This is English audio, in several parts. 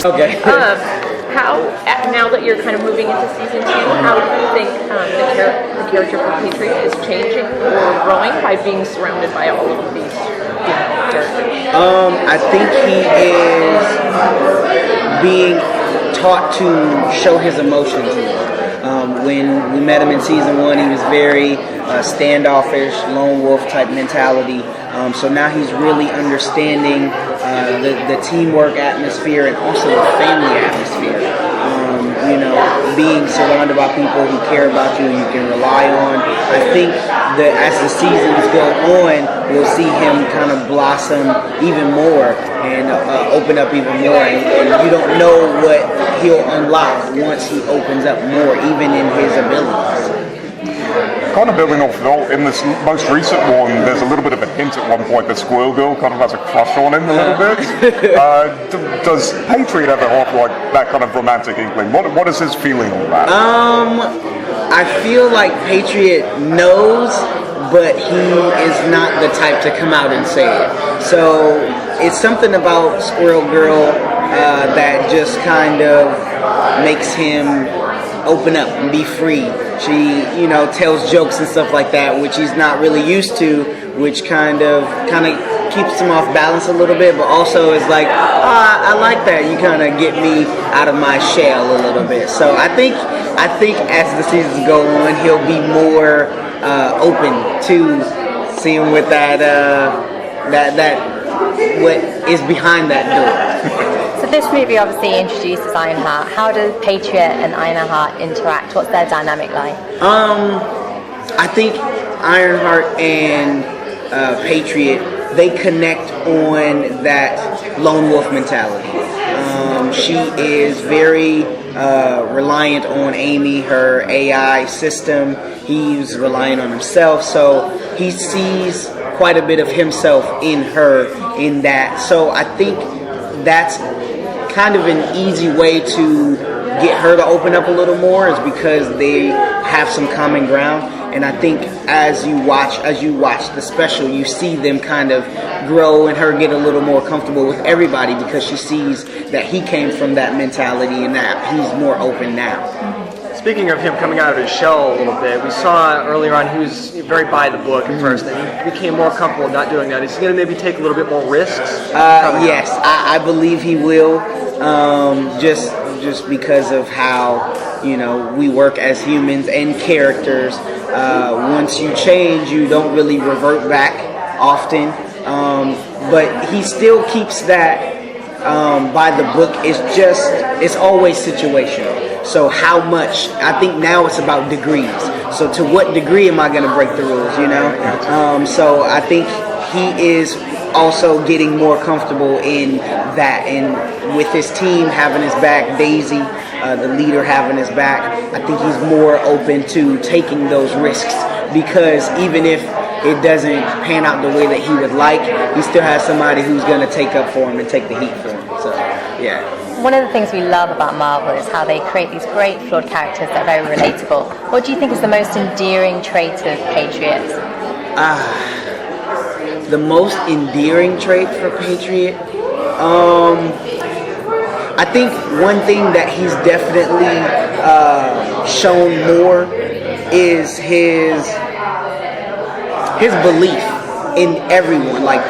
Okay. How, now that you're kind of moving into season 2, how do you think the character for Patriot is changing or growing by being surrounded by all of these characters? I think he is being taught to show his emotions more. When we met him in season 1, he was very standoffish, lone wolf type mentality. So now he's really understanding the teamwork atmosphere and also the family atmosphere. Being surrounded by people who care about you, you can rely on. I think that as the seasons go on, we'll see him kind of blossom even more and open up even more. And you don't know what he'll unlock once he opens up more, even in his abilities. Kind of building off that, in this most recent one, there's a little bit of a hint at one point that Squirrel Girl kind of has a crush on him a little bit. Does Patriot ever have like that kind of romantic inkling? What is his feeling on that? I feel like Patriot knows, but he is not the type to come out and say it. So it's something about Squirrel Girl that just kind of makes him open up and be free. She, tells jokes and stuff like that, which he's not really used to, which kind of keeps him off balance a little bit, but also is like, I like that. You kind of get me out of my shell a little bit. So I think as the seasons go on, he'll be more open to seeing what that what is behind that door. So this movie obviously introduces Ironheart. How does Patriot and Ironheart interact? What's their dynamic like? I think Ironheart and Patriot, they connect on that lone wolf mentality. She is very reliant on Amy, her AI system. He's reliant on himself, so he sees quite a bit of himself in her in that. So I think that's kind of an easy way to get her to open up a little more, is because they have some common ground. And I think as you watch the special, you see them kind of grow and her get a little more comfortable with everybody, because she sees that he came from that mentality and that he's more open now. Speaking of him coming out of his shell a little bit, we saw earlier on he was very by the book at first, and he became more comfortable not doing that. Is he going to maybe take a little bit more risks? Yes, I believe he will, just because of how we work as humans and characters. Once you change, you don't really revert back often, but he still keeps that by the book. It's always situational. So how much? I think now it's about degrees. So to what degree am I going to break the rules, So I think he is also getting more comfortable in that. And with his team having his back, Daisy, the leader, having his back, I think he's more open to taking those risks, because even if it doesn't pan out the way that he would like, he still has somebody who's going to take up for him and take the heat for him. So, yeah. One of the things we love about Marvel is how they create these great flawed characters that are very relatable. What do you think is the most endearing trait of Patriot? The most endearing trait for Patriot? I think one thing that he's definitely shown more is his belief in everyone. Like,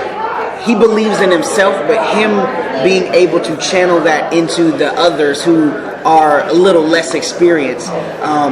he believes in himself, but him being able to channel that into the others who are a little less experienced,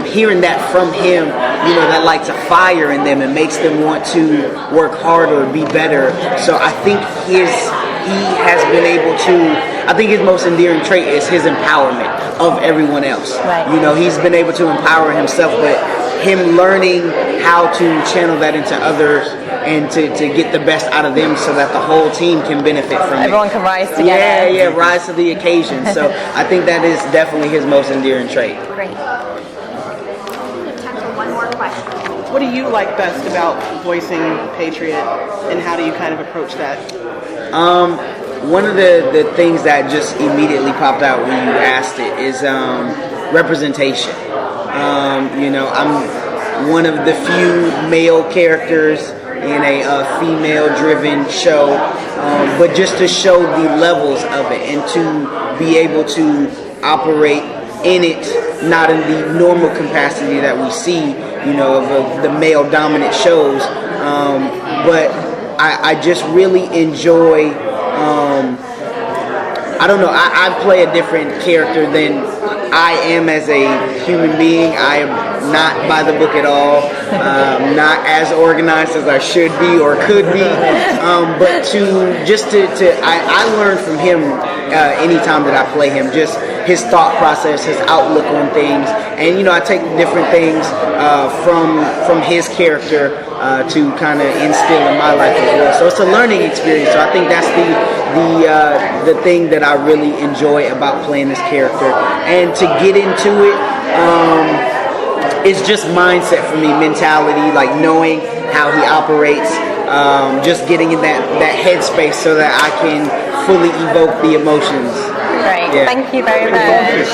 hearing that from him, that lights a fire in them and makes them want to work harder, be better. So I think he has been able to, I think his most endearing trait is his empowerment of everyone else. Right. He's been able to empower himself, but him learning how to channel that into others and to get the best out of them, so that the whole team can benefit from it. Everyone can rise together. Yeah, rise to the occasion. So I think that is definitely his most endearing trait. Great. We have time for one more question. What do you like best about voicing Patriot, and how do you kind of approach that? One of the things that just immediately popped out when you asked it is representation. I'm one of the few male characters in a female-driven show, but just to show the levels of it and to be able to operate in it, not in the normal capacity that we see, of the male dominant shows. But I just really enjoy. I don't know. I play a different character than I am as a human being. I am not by the book at all. Not as organized as I should be or could be. But I learn from him anytime that I play him. Just his thought process, his outlook on things, and I take different things from his character to kind of instill in my life as well. So it's a learning experience. So I think that's the thing that I really enjoy about playing this character, and to get into it. It's just mindset for me, mentality, like knowing how he operates, just getting in that headspace so that I can fully evoke the emotions. Great, Yeah. thank you very much.